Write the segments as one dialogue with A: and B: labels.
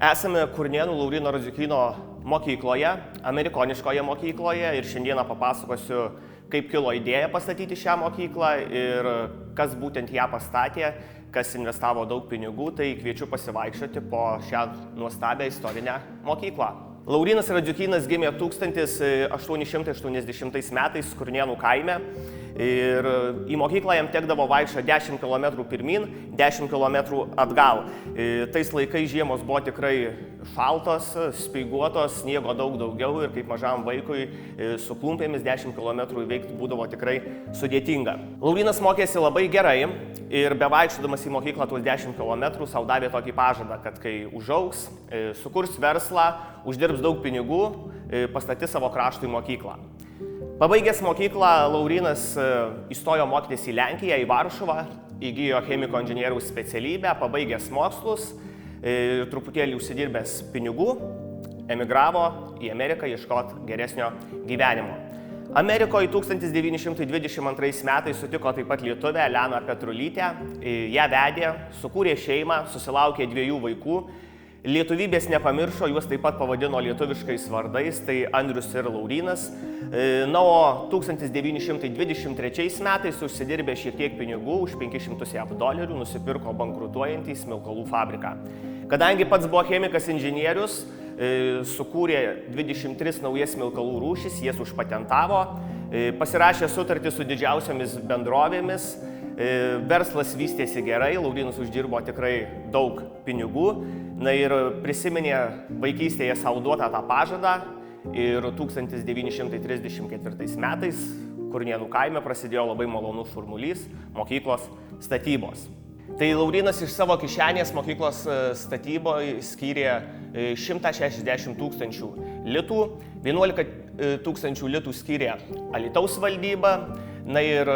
A: Esame Kurnėnų Lauryno Radziukyno mokykloje, amerikoniškoje mokykloje ir šiandieną papasakosiu, kaip kilo idėja pastatyti šią mokyklą ir kas būtent ją pastatė, kas investavo daug pinigų, tai kviečiu pasivaikščioti po šią nuostabią istorinę mokyklą. Laurynas Radziukynas gimė 1880 metais Kurnėnų kaime ir į mokyklą jam tekdavo vaikščioti 10 km pirmyn, 10 km atgal. Tais laikais žiemos buvo tikrai šaltos, speiguotos, sniego daug daugiau ir kaip mažam vaikui su klumpėmis 10 km įveikti būdavo tikrai sudėtinga. Laurynas mokėsi labai gerai ir bevaikščiodamas į mokyklą tuos 10 km sau davė tokį pažadą, kad kai užaugs, sukurs verslą, uždirbs daug pinigų, pastatys savo kraštui mokyklą. Pabaigęs mokyklą, Laurynas įstojo mokytis į Lenkiją, į Varšuvą, įgijo chemiko inžinieriaus specialybę, pabaigęs mokslus, truputėlį užsidirbęs pinigų, emigravo į Ameriką ieškoti geresnio gyvenimo. Amerikoje 1922 metais sutiko taip pat lietuvę Eleną Petrulytę, ją vedė, sukūrė šeimą, susilaukė 2 vaikų. Lietuvybės nepamiršo, juos taip pat pavadino lietuviškais vardais, tai Andrius ir Laurynas. Na, o 1923 metais užsidirbė šiek tiek pinigų, už 500 JAV dolerių nusipirko bankrutuojantį smilkalų fabriką. Kadangi pats buvo chemikas inžinierius, sukūrė 23 naujas smilkalų rūšis, jas užpatentavo, pasirašė sutartį su didžiausiomis bendrovėmis. Verslas vystėsi gerai, Laurynas uždirbo tikrai daug pinigų. Na ir prisiminė vaikystėje sau duotą tą pažadą ir 1934 metais Kurnėnų kaime prasidėjo labai malonus šurmulys - mokyklos statybos. Tai Laurynas iš savo kišenės mokyklos statyboje skyrė 160 000 litų, 11 000 litų skyrė Alytaus valdyba, na ir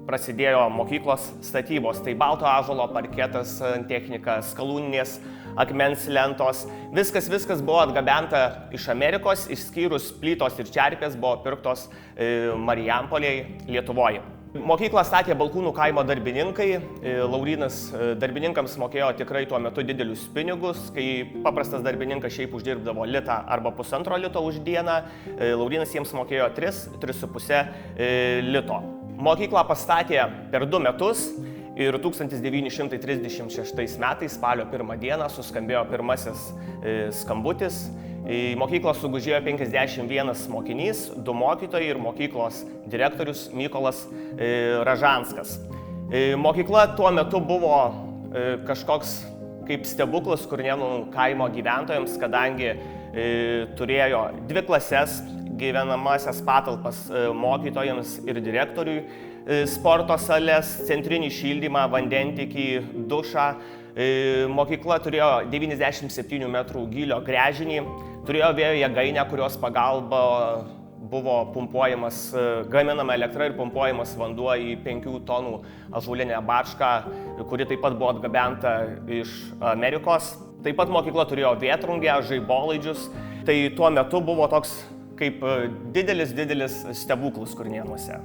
A: prasidėjo mokyklos statybos. Tai balto ąžuolo parketas, technika, skalūninės, akmens lentos. Viskas buvo atgabenta iš Amerikos, išskyrus plytos ir čerpės buvo pirktos Marijampolėje, Lietuvoje. Mokyklą statė Balkūnų kaimo darbininkai. Laurynas darbininkams mokėjo tikrai tuo metu didelius pinigus, kai paprastas darbininkas šiaip uždirbdavo litą arba pusantro lito už dieną. Laurynas jiems mokėjo 3–3,5 lito. Mokyklą pastatė per 2 metus ir 1936 metais spalio 1 dieną suskambėjo pirmasis skambutis. Į mokyklą sugužėjo 51 mokinys, 2 mokytojai ir mokyklos direktorius Mykolas Ražanskas. Mokykla tuo metu buvo kažkoks kaip stebuklas Kurnėnų kaimo gyventojams, kadangi turėjo 2 klases, gyvenamasias patalpas mokytojams ir direktoriui, sporto sales, centrinį šildymą, vandentiekį, dušą. Mokykla turėjo 97 metrų gylio gręžinį, turėjo vėjo jėgainę, kurios pagalba buvo gaminama elektra ir pumpuojamas vanduo į 5 tonų ąžuolinę bačką, kuri taip pat buvo atgabenta iš Amerikos. Taip pat mokykla turėjo vėtrungę, žaibolaidžius. Tai tuo metu buvo toks kaip didelis stebuklas Kurnėnuose.